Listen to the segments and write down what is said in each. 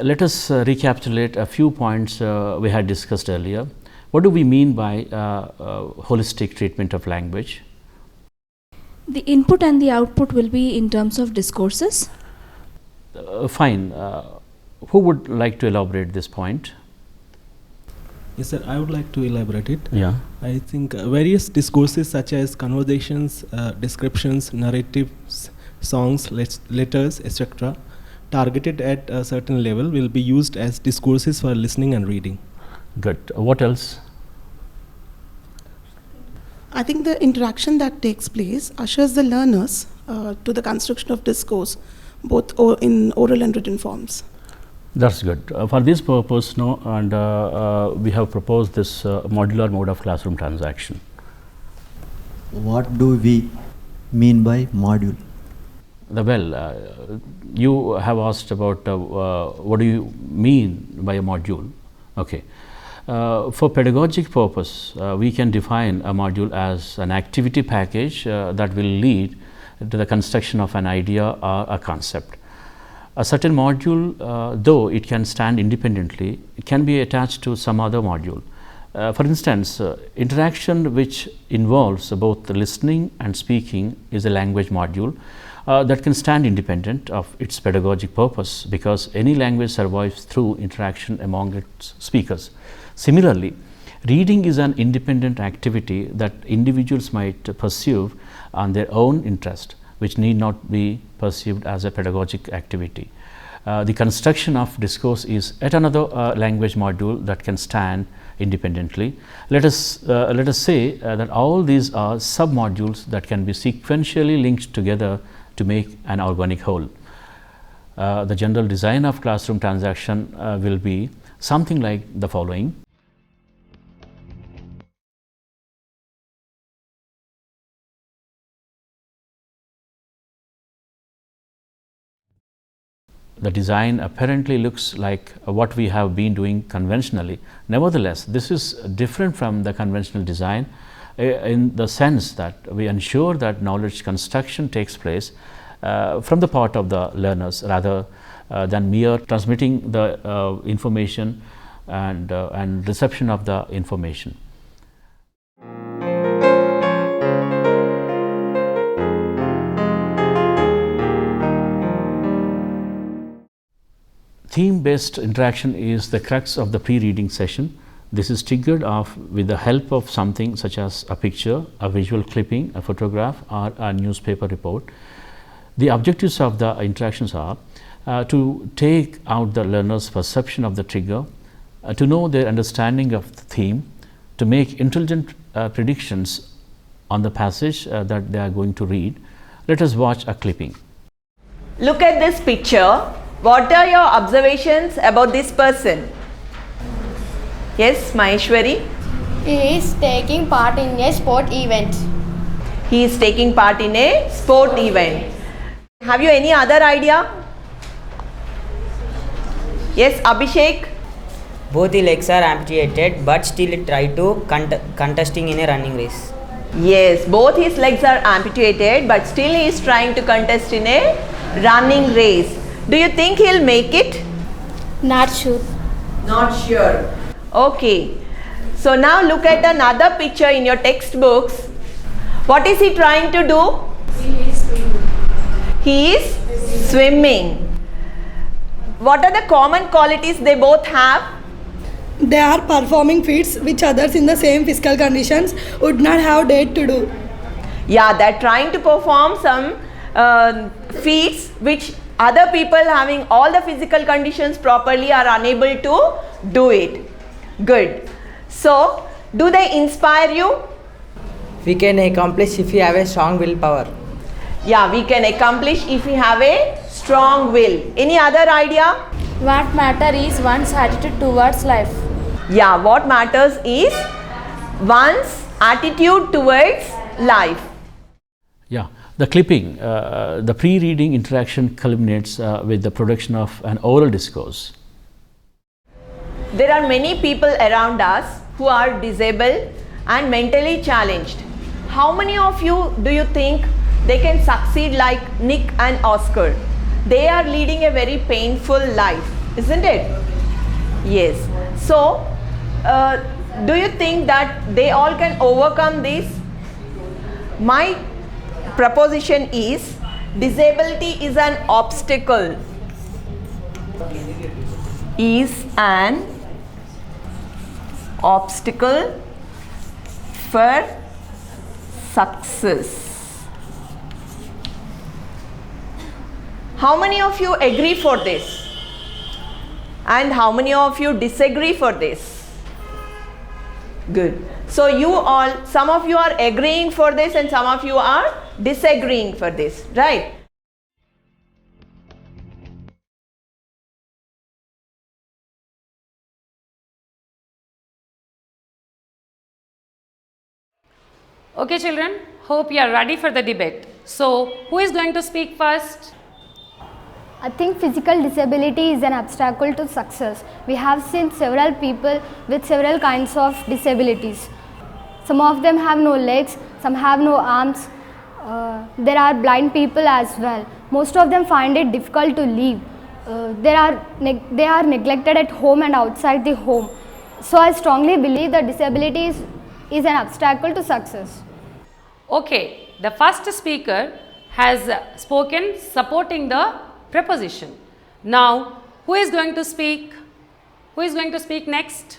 Let us recapitulate a few points we had discussed earlier. What do we mean by holistic treatment of language? The input and the output will be in terms of discourses. Fine. Who would like to elaborate this point? Yes, sir. I would like to elaborate it. Yeah. I think various discourses such as conversations, descriptions, narratives, songs, letters, etc., targeted at a certain level will be used as discourses for listening and reading. Good. What else? I think the interaction that takes place ushers the learners to the construction of discourse, both in oral and written forms. That's good. For this purpose, we have proposed this modular mode of classroom transaction. What do we mean by module? You have asked about what do you mean by a module? Okay. For pedagogic purpose, we can define a module as an activity package that will lead to the construction of an idea or a concept. A certain module, though it can stand independently, it can be attached to some other module. For instance, interaction which involves both listening and speaking is a language module that can stand independent of its pedagogic purpose, because any language survives through interaction among its speakers. Similarly, reading is an independent activity that individuals might pursue on their own interest, which need not be perceived as a pedagogic activity. The construction of discourse is yet another language module that can stand independently. Let us say that all these are sub-modules that can be sequentially linked together to make an organic whole. The general design of classroom transaction will be something like the following. The design apparently looks like what we have been doing conventionally. Nevertheless, this is different from the conventional design in the sense that we ensure that knowledge construction takes place from the part of the learners rather than mere transmitting the information and reception of the information. Theme-based interaction is the crux of the pre-reading session. This is triggered off with the help of something such as a picture, a visual clipping, a photograph, or a newspaper report. The objectives of the interactions are to take out the learner's perception of the trigger, to know their understanding of the theme, to make intelligent predictions on the passage that they are going to read. Let us watch a clipping. Look at this picture. What are your observations about this person? Yes, Maheshwari? He is taking part in a sport event. He is taking part in a sport event. Have you any other idea? Yes, Abhishek? Both the legs are amputated, but still try to contesting in a running race. Yes, both his legs are amputated, but still he is trying to contest in a running race. Do you think he'll make it? Not sure. Not sure. Okay. So now look at another picture in your textbooks. What is he trying to do? He is swimming. He is swimming. What are the common qualities they both have? They are performing feats which others in the same physical conditions would not have dared to do. Yeah, they're trying to perform some feats which other people having all the physical conditions properly are unable to do it. Good. So, do they inspire you? We can accomplish if we have a strong willpower. Yeah, we can accomplish if we have a strong will. Any other idea? What matter is one's attitude towards life. Yeah, what matters is one's attitude towards life. Yeah, the clipping, the pre-reading interaction culminates with the production of an oral discourse. There are many people around us who are disabled and mentally challenged. How many of you do you think they can succeed like Nick and Oscar? They are leading a very painful life. isn't it? Yes. So, do you think that they all can overcome this? My proposition is disability is an obstacle. Is an obstacle for success. How many of you agree for this? And how many of you disagree for this? Good. So you all, some of you are agreeing for this and some of you are disagreeing for this, right? Okay children, hope you are ready for the debate. So, who is going to speak first? I think physical disability is an obstacle to success. We have seen several people with several kinds of disabilities. Some of them have no legs, some have no arms. There are blind people as well. Most of them find it difficult to live. They are neglected at home and outside the home. So I strongly believe that disability is an obstacle to success. Okay, the first speaker has spoken supporting the proposition. Now, who is going to speak? Who is going to speak next?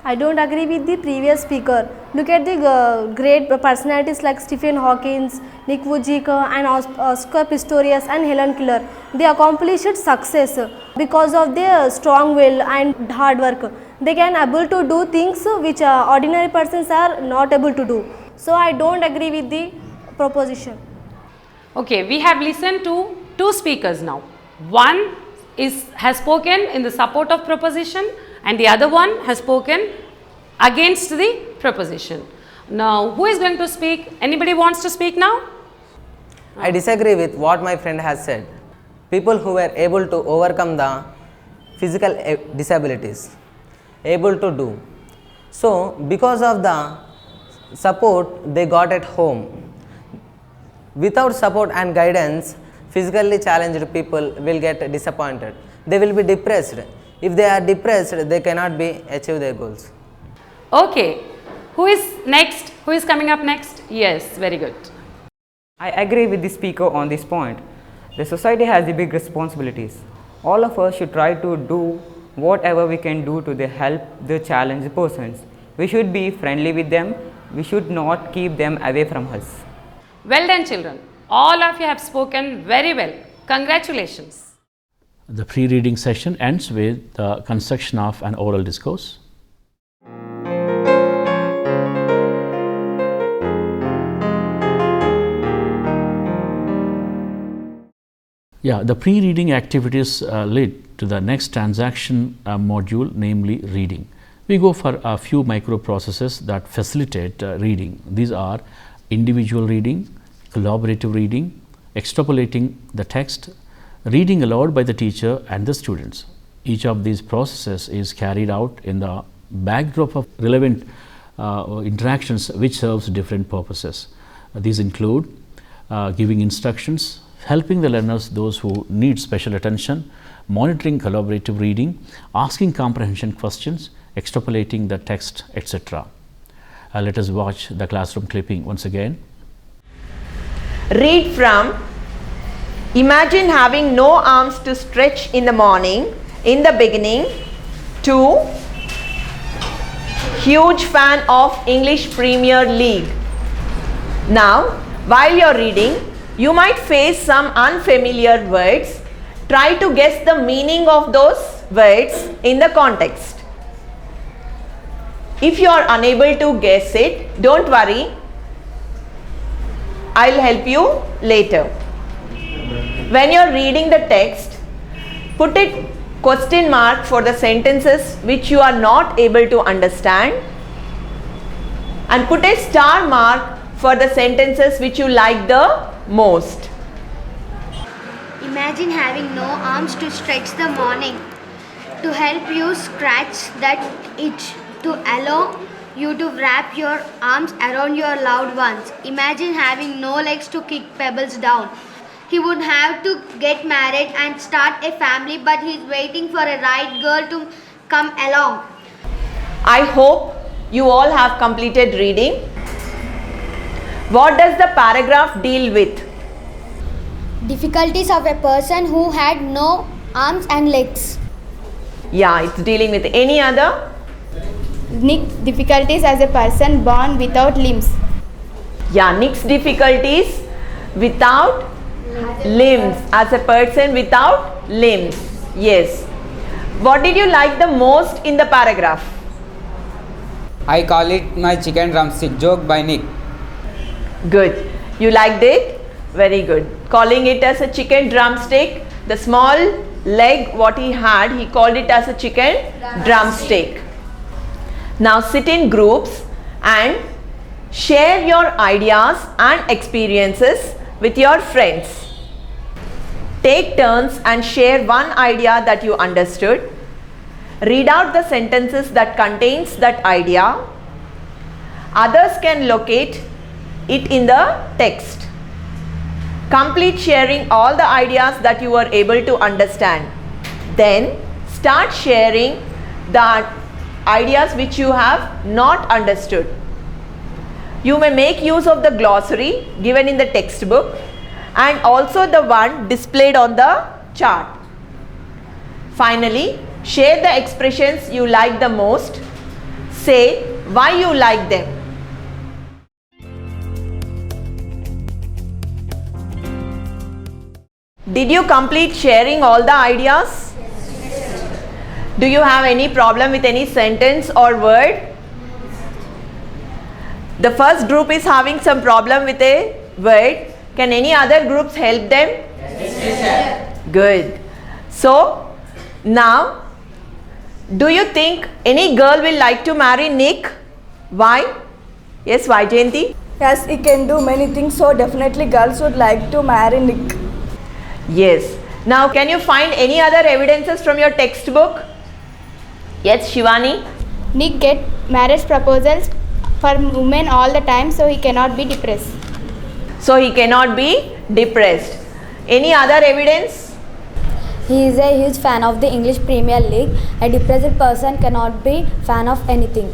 I don't agree with the previous speaker. Look at the great personalities like Stephen Hawking, Nick Vujicic and Oscar Pistorius and Helen Keller. They accomplished success because of their strong will and hard work. They can able to do things which ordinary persons are not able to do. So I don't agree with the proposition. Okay, we have listened to two speakers now. One has spoken in the support of proposition and the other one has spoken against the proposition. Now, who is going to speak? Anybody wants to speak now? I disagree with what my friend has said. People who were able to overcome the physical disabilities, able to do. So, because of the support they got at home, without support and guidance, physically challenged people will get disappointed. They will be depressed. If they are depressed, they cannot achieve their goals. Okay, who is next? Who is coming up next? Yes, very good. I agree with the speaker on this point. The society has the big responsibilities. All of us should try to do whatever we can do to help the challenged persons. We should be friendly with them. We should not keep them away from us. Well done children. All of you have spoken very well. Congratulations. The pre-reading session ends with the construction of an oral discourse. Yeah, the pre-reading activities lead to the next transaction module, namely reading. We go for a few microprocesses that facilitate reading. These are individual reading, collaborative reading, extrapolating the text, reading aloud by the teacher and the students. Each of these processes is carried out in the backdrop of relevant interactions which serves different purposes. These include giving instructions, helping the learners, those who need special attention, monitoring collaborative reading, asking comprehension questions, extrapolating the text, etc. Let us watch the classroom clipping once again. Read from Imagine having no arms to stretch in the morning, in the beginning, to huge fan of English Premier League. Now, while you are reading, you might face some unfamiliar words. Try to guess the meaning of those words in the context. If you are unable to guess it, don't worry. I'll help you later. When you are reading the text, put a question mark for the sentences which you are not able to understand and put a star mark for the sentences which you like the most. Imagine having no arms to stretch the morning, to help you scratch that itch, to allow you to wrap your arms around your loved ones. Imagine having no legs to kick pebbles down, he would have to get married and start a family, but he's waiting for a right girl to come along. I hope you all have completed reading. What does the paragraph deal with? Difficulties of a person who had no arms and legs. Yeah, it's dealing with any other? Nick's difficulties as a person born without limbs. Yeah, Nick's difficulties without limbs, as a person without limbs. Yes. What did you like the most in the paragraph? I call it my chicken drumstick joke by Nick. Good. You liked it? Very good. Calling it as a chicken drumstick, the small leg what he had, he called it as a chicken drumstick. Now sit in groups and share your ideas and experiences with your friends. Take turns and share one idea that you understood. Read out the sentences that contains that idea. Others can locate it in the text. Complete sharing all the ideas that you were able to understand. Then start sharing the ideas which you have not understood. You may make use of the glossary given in the textbook and also the one displayed on the chart. Finally, share the expressions you like the most. Say why you like them. Did you complete sharing all the ideas? Do you have any problem with any sentence or word? The first group is having some problem with a word. Can any other groups help them? Yes, good. So, now, do you think any girl will like to marry Nick? Why? Yes, why, Jayanti? Yes, he can do many things, so definitely girls would like to marry Nick. Yes. Now, can you find any other evidences from your textbook? Yes, Shivani? Nick get marriage proposals from women all the time, so he cannot be depressed. So, he cannot be depressed. Any other evidence? He is a huge fan of the English Premier League. A depressed person cannot be fan of anything.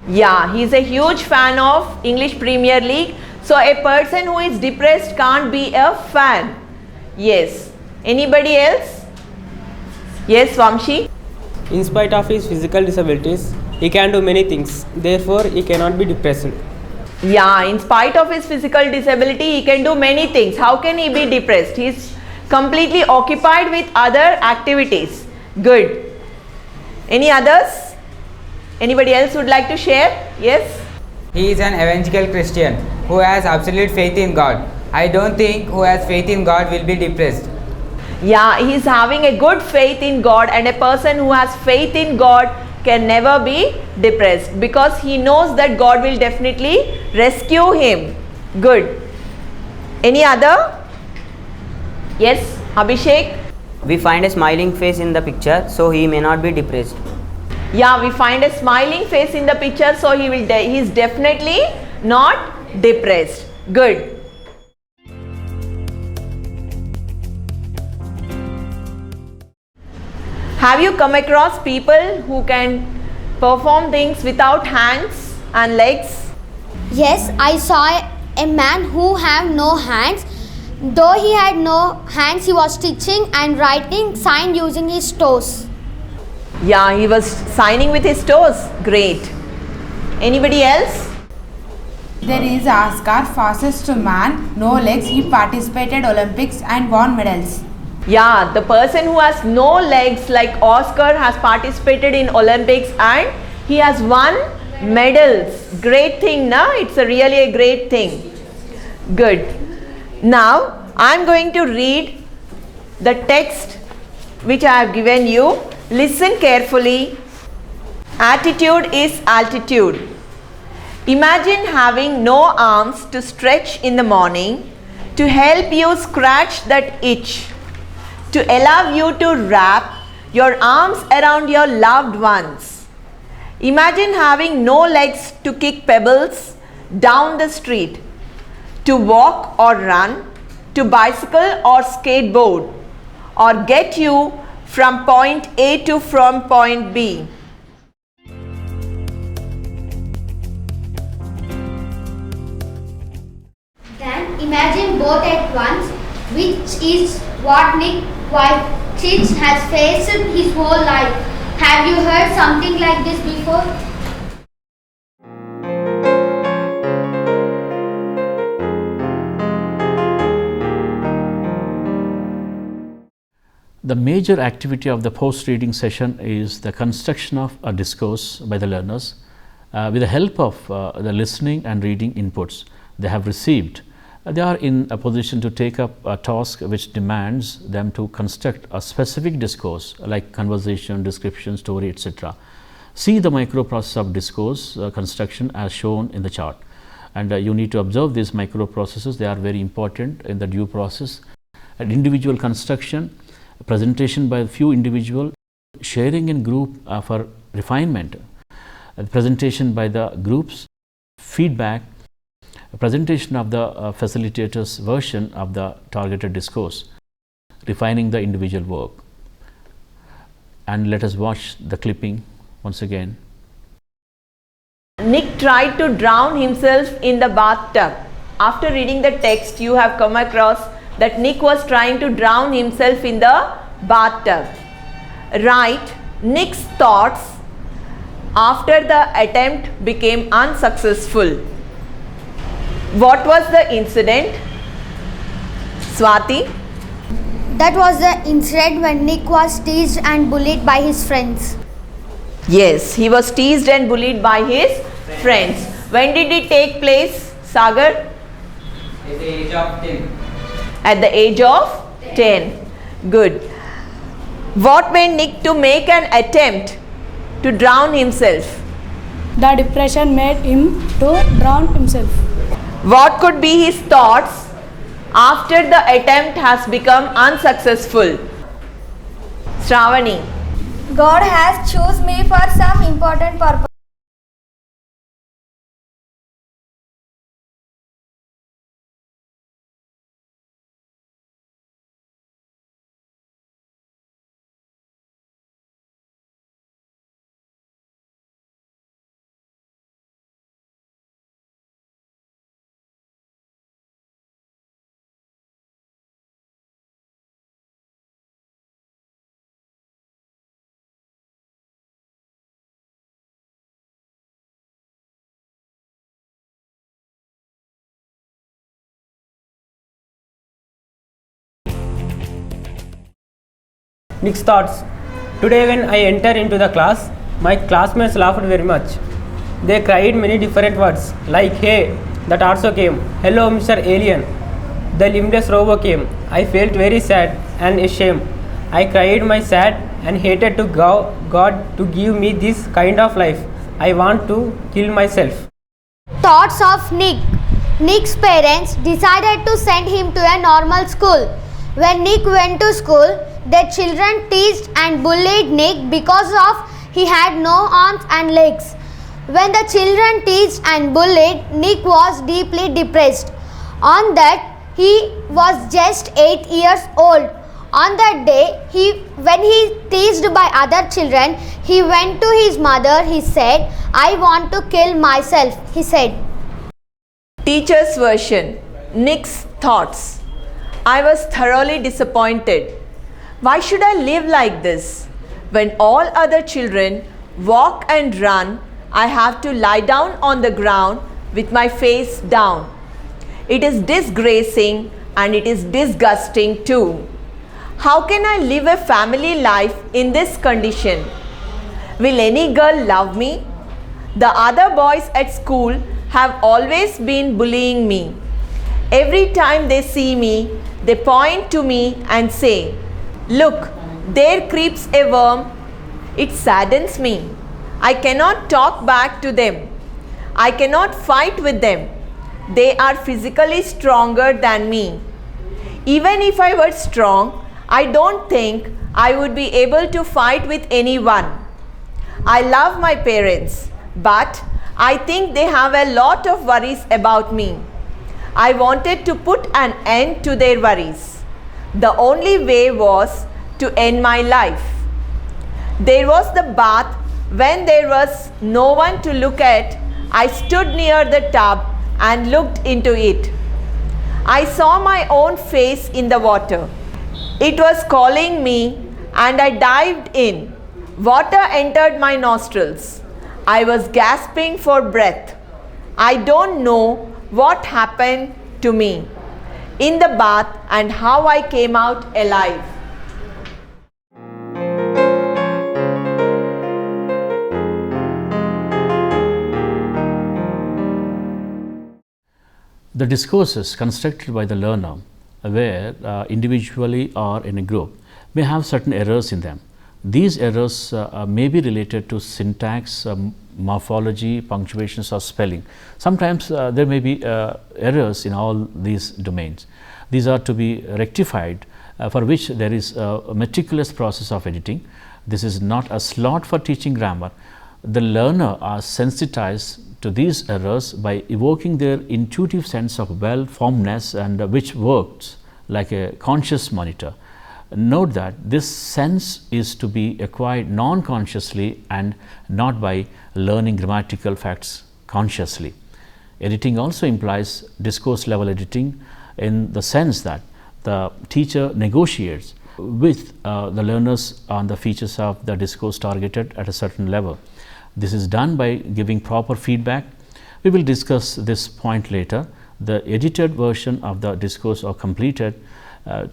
Yeah, he is a huge fan of English Premier League. So, a person who is depressed can't be a fan. Yes. Anybody else? Yes, Vamshi? In spite of his physical disabilities, he can do many things. Therefore, he cannot be depressed. Yeah, in spite of his physical disability, he can do many things. How can he be depressed? He is completely occupied with other activities. Good. Any others? Anybody else would like to share? Yes? He is an evangelical Christian who has absolute faith in God. I don't think who has faith in God will be depressed. Yeah, he is having a good faith in God, and a person who has faith in God can never be depressed because he knows that God will definitely rescue him. Good. Any other? Yes, Abhishek? We find a smiling face in the picture, so he may not be depressed. Yeah, we find a smiling face in the picture, so he is definitely not depressed. Good. Have you come across people who can perform things without hands and legs? Yes, I saw a man who had no hands. Though he had no hands, he was stitching and writing sign using his toes. Yeah, he was signing with his toes. Great. Anybody else? There is Oscar, fastest man, no legs. He participated Olympics and won medals. Yeah, the person who has no legs like Oscar has participated in Olympics and he has won medals. Great thing, na? It's really a great thing. Good. Now, I am going to read the text which I have given you. Listen carefully. Attitude is altitude. Imagine having no arms to stretch in the morning to help you scratch that itch, to allow you to wrap your arms around your loved ones. Imagine having no legs to kick pebbles down the street, to walk or run, to bicycle or skateboard or get you from point A to from point B. Then imagine both at once, which is what Nick Vujicic has faced his whole life. Have you heard something like this before? The major activity of the post-reading session is the construction of a discourse by the learners with the help of the listening and reading inputs they have received. They are in a position to take up a task which demands them to construct a specific discourse like conversation, description, story, etc. See the microprocess of discourse construction as shown in the chart, and you need to observe these microprocesses. They are very important in the due process. An individual construction, presentation by a few individuals, sharing in group for refinement, presentation by the groups, feedback, presentation of the facilitator's version of the targeted discourse, refining the individual work. And let us watch the clipping once again. Nick tried to drown himself in the bathtub. After reading the text, you have come across that Nick was trying to drown himself in the bathtub. Write Nick's thoughts after the attempt became unsuccessful. What was the incident? Swati? That was the incident when Nick was teased and bullied by his friends. Yes, he was teased and bullied by his friends. When did it take place, Sagar? At the age of 10. At the age of 10. Good. What made Nick to make an attempt to drown himself? The depression made him to drown himself. What could be his thoughts after the attempt has become unsuccessful? Shravani. God has chosen me for some important purpose. Nick's thoughts. Today when I enter into the class, my classmates laughed very much. They cried many different words like hey, that also came, hello Mr. Alien, the limbless robo came. I felt very sad and ashamed. I cried my sad and hated to God to give me this kind of life. I want to kill myself. Thoughts of Nick. Nick's parents decided to send him to a normal school. When Nick went to school, their children teased and bullied Nick because of he had no arms and legs. When the children teased and bullied, Nick was deeply depressed. On that, he was just 8 years old. On that day, when he teased by other children, he went to his mother. He said, I want to kill myself, he said. Teacher's version. Nick's thoughts. I was thoroughly disappointed. Why should I live like this? When all other children walk and run, I have to lie down on the ground with my face down. It is disgracing and it is disgusting too. How can I live a family life in this condition? Will any girl love me? The other boys at school have always been bullying me. Every time they see me, they point to me and say, look, there creeps a worm. It saddens me. I cannot talk back to them. I cannot fight with them. They are physically stronger than me. Even if I were strong, I don't think I would be able to fight with anyone. I love my parents, but I think they have a lot of worries about me. I wanted to put an end to their worries. The only way was to end my life. There was the bath. When there was no one to look at, I stood near the tub and looked into it. I saw my own face in the water. It was calling me, and I dived in. Water entered my nostrils. I was gasping for breath. I don't know what happened to me in the bath and how I came out alive. The discourses constructed by the learner, where individually or in a group, may have certain errors in them. These errors may be related to syntax, morphology, punctuations or spelling. Sometimes there may be errors in all these domains. These are to be rectified, for which there is a meticulous process of editing. This is not a slot for teaching grammar. The learner are sensitized to these errors by evoking their intuitive sense of well-formedness, and which works like a conscious monitor. Note that this sense is to be acquired non-consciously and not by learning grammatical facts consciously. Editing also implies discourse level editing, in the sense that the teacher negotiates with the learners on the features of the discourse targeted at a certain level. This is done by giving proper feedback. We will discuss this point later. The edited version of the discourse are completed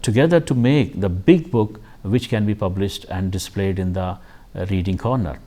together to make the big book, which can be published and displayed in the reading corner.